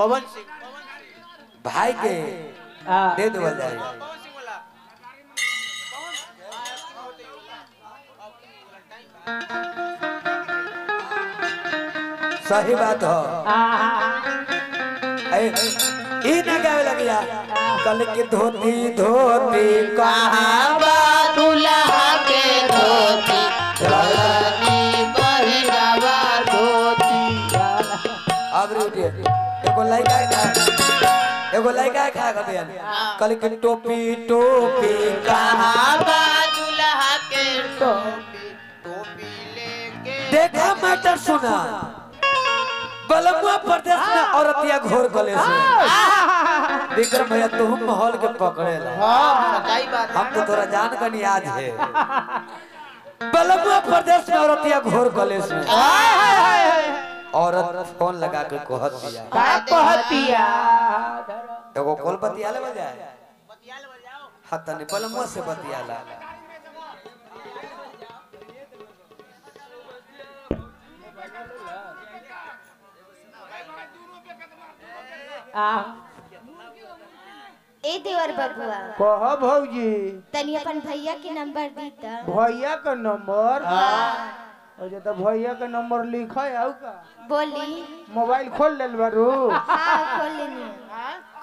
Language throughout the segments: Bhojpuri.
पवन सिंह भाई के दे दो जाए। सही बात हो। ई ना गावे लगिया कल की धोती धोती कहाँ बा दूल्हा के धोती पहिरावा धोती। अब रुकिए एगो लड़का खा कर दिया कल की टोपी टोपी कहाँ बा दूल्हा के टोपी लेके। देखा मैटर सुना बलमुआ प्रदेश में औरतिया घोर गले से विक्रम भैया तुम माहौल के पकड़े सच्चाई बात हम तो तोरा जान का याद है। बलमुआ प्रदेश में औरतिया घोर गले से औरत फोन लगा के कहत दिया एगो कॉल बतियाले बजाए हां तने बलमुआ से बतियाला। ए देवर बबुआ कह भौजी तनी अपन भैया के नंबर दी त। भैया का नंबर और तो भैया का नंबर लिखा है का बोली मोबाइल खोल लेल बारू। हां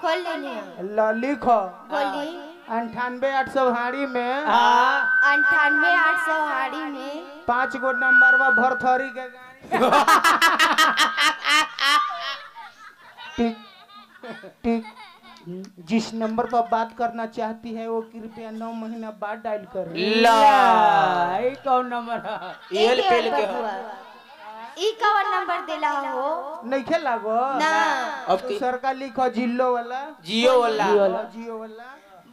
खोल लेनी ला लिखो बोली 98 हाड़ी में 98 800 हाड़ी में 5 गो नंबर बा भरथरी के टिक टिक। जिस नंबर पर बात करना चाहती है वो कृपया 9 महीना बाद डायल करें। कौन नंबर है ए देवर बबुआ ई कौन नंबर देला हो नहीं खेला गो ना। अब सरकार लिखो जियो वाला जियो वाला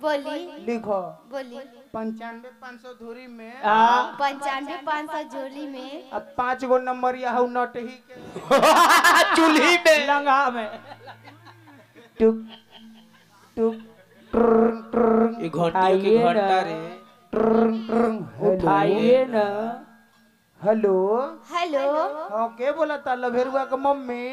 बोली लिखो बोली 95 500 धुरी में 95 500 झोली में अब 5 गो नंबर यह नट ही के चूल्ही में लंगा में टुक टुक ट्रंग ट्रंग। ये घंटियों की घंटा रे ट्रंग ट्रंग उठाइए ना। हेलो हेलो हाँ के बोला था लभेरुआ का मम्मी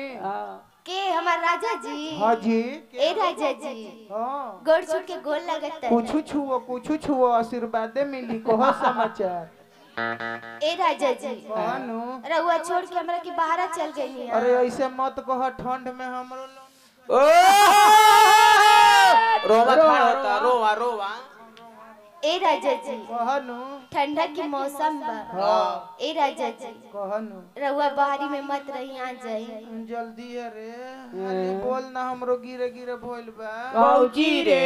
के हमार राजा जी। हाँ जी ए राजा जी हाँ गोड़ छू के गोल लगता है। कुछ छुओ आशीर्वाद मिली कहो समाचार। ए राजा जी कहनु रउआ छोड़ के हमरा के बाहर चल गई। अरे ऐसे मत कह ठंड में हमरो रोवा खड़ा होता रोवा रोवा। ए राजा जी कहनु ठंडा के मौसम बा। ए राजा जी कहनु रउआ बाहरी में मत रही आ जाई जल्दी है रे। अरे बोल ना हमरो गिरे गिरे भइल बा कौची रे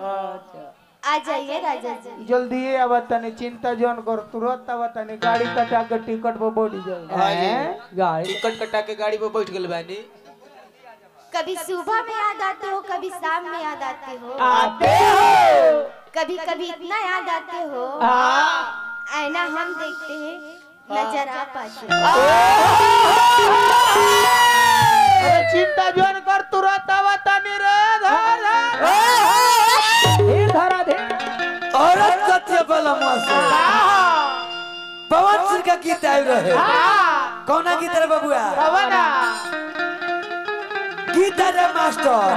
अच्छा आ जाइए राजा जी जल्दी आवा तने चिंता जन कर तुरंत आवा तने गाड़ी कटा के टिकट पर बैठ जाए। गाड़ी टिकट कटा के गाड़ी पे बैठ गेल बानी। कभी सुबह में याद आते हो कभी शाम में याद आते हो कभी कभी इतना याद आते हो आईना हम देखते हैं नजर आ पाते। अरे चिंता जन कर तुरंत आवा तने रे धरा धे औरत सत्य बलमुआ से पवन सिंह का गीत आए रहे कौना गीत रे बबुआ कवना गीत रे मास्टर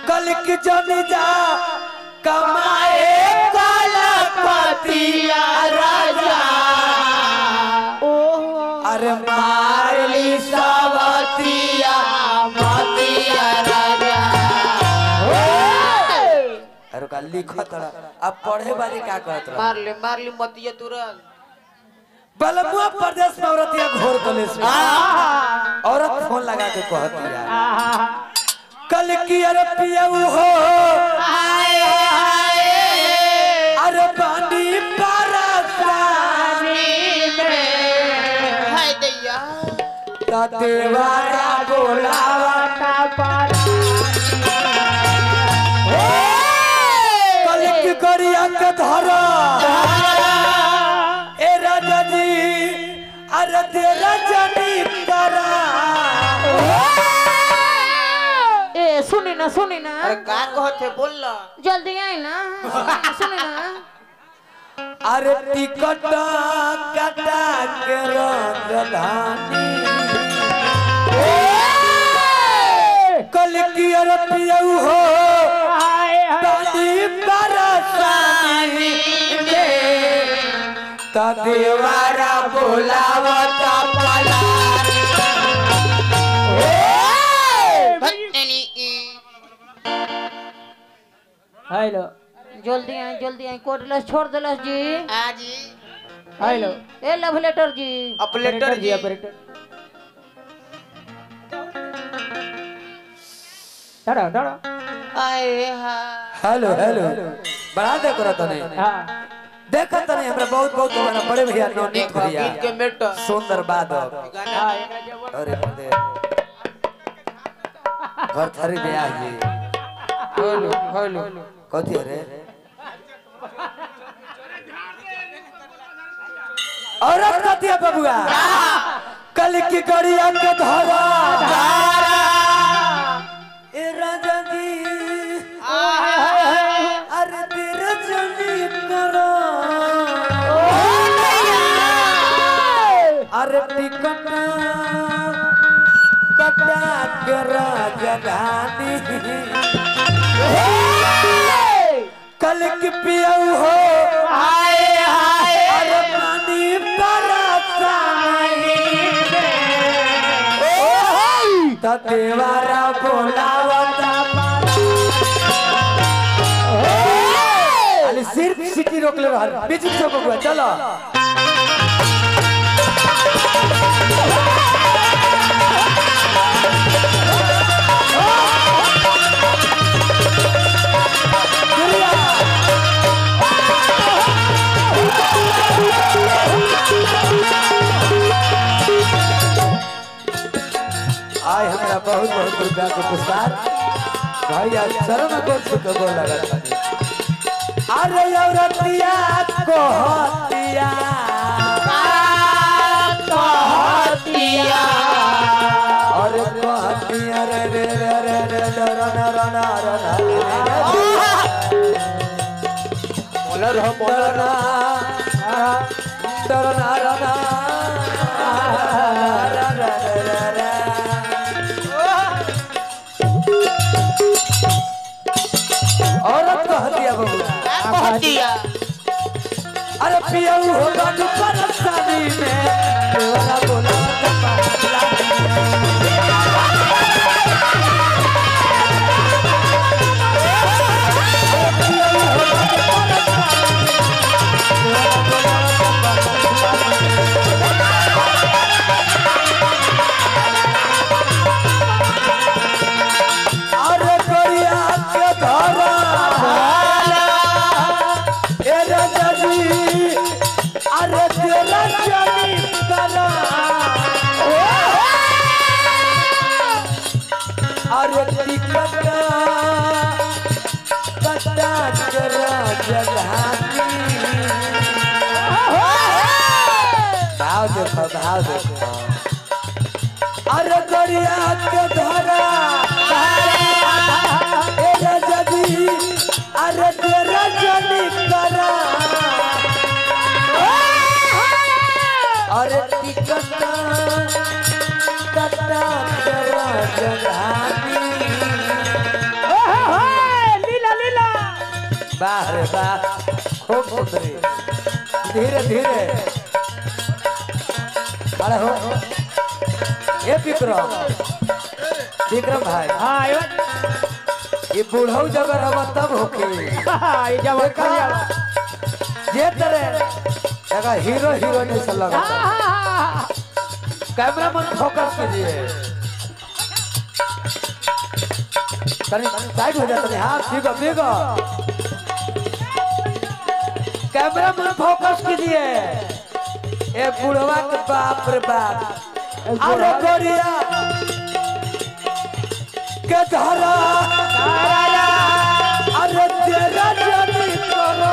कल की जनी जा कमाए कलपतिया राजा अरे मारली सवतिया मतिया राजा। अरे का लिखो तोरा अब पढ़े बारी का कहत रहा मार ले मतिया तुरंत। बलमुआ प्रदेश में औरतिया घोर गले से औरत फोन लगा के कहती है कल की अरे पियऊ हो अरे पानी परसानी में हाय दैया देवारा बोलावता कल की गरिया के धरा ए राजा जी अरे तेरा जनी करा ए सुनी ना अरे का कहते बोल ना जल्दी आई ना सुनी ना अरे टिकट कटा के राजधानी अरे पियऊ हो पानी बरसानी में त देवारा बोलावता पलानी हेलो जल्दी आई कोट लस छोड़ देलस जी आजी हेलो ए लव लेटर जी ऑपरेटर जी ऑपरेटर डरा डरा आए हा हेलो हेलो बढ़ा दे करो तने हां देखा तने हमरा बहुत बहुत हमारा बड़े भैया नवनीत भैया गीत के मेटर सुंदर बात गाना अरे बंदे घर थारी ब्याह जी हेलो हेलो कथी रे औरत कथी है बबुआ कल की गड़िया के धरा ए राजा जी अरे तेरे जनी करो अरे टिकट कटा के राजधानी कल की पियऊ हो हाय हाय अरे पानी बरसानी त देवारा बोलावता अरे सिर्फ सिटी रोक ले रहल बीच से बबुआ चलो आय हमरा बहुत बहुत रुपया के पुरस्कार भैया चरण को छुक बोल लगा अरे औरतिया कहतिया अरे कहतिया रे रे रे रे रे बोलर हो बोलर औरत कहतिया बबुआ कहतिया अरे पियऊ हो बाजू परसानी में देवरा बोला अरे गरिया के धरा ए राजा जी अरे तेरा जानी करा अरे टिकट कटा करा जगहानी भाव देखो अरे गरिया के धरा ए राजा जी अरे तेरा जानी करा अरे टिकट कटा करा जगहानी लीला लीला वाह रे वाह खूब सुंदरी धीरे धीरे अरे हो ये विक्रम विक्रम भाई हां ये बूढ़ऊ जगह हम तब होके ये जब कर ये तरह जगह हीरो हीरोइन से लगा कैमरा मन फोकस कीजिए तनी साइड हो जाता है हां ठीक है कैमरा मन फोकस कीजिए ए बुढ़वा के बाप रे बाप अरे गोरिया के धरा अरे तेरा जानी करो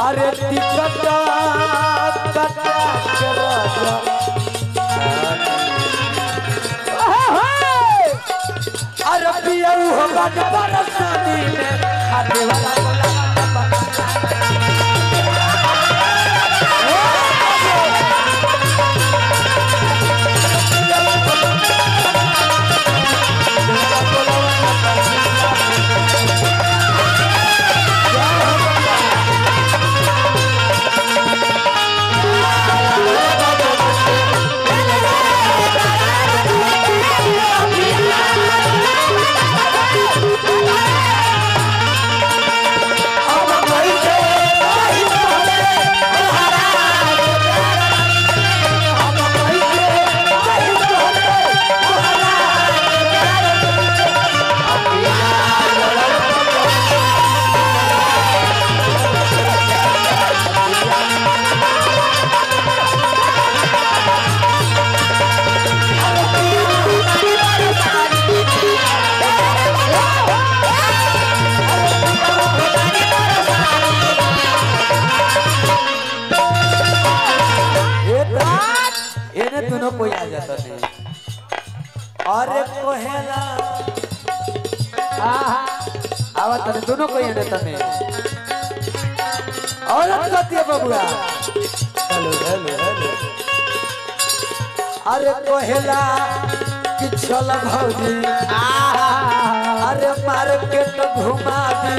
अरे टिकट कटा के राजा अरे पियऊ हो बात बरसानी में आने वाला बोला एने दोनों कोई आ जाता नहीं अरे कोहेला आवा तने दोनों कोई एने तने औरत कहती है बबुआ हेलो हेलो हेलो अरे कोहेला कि चल भौजी अरे मार्केट घुमा दी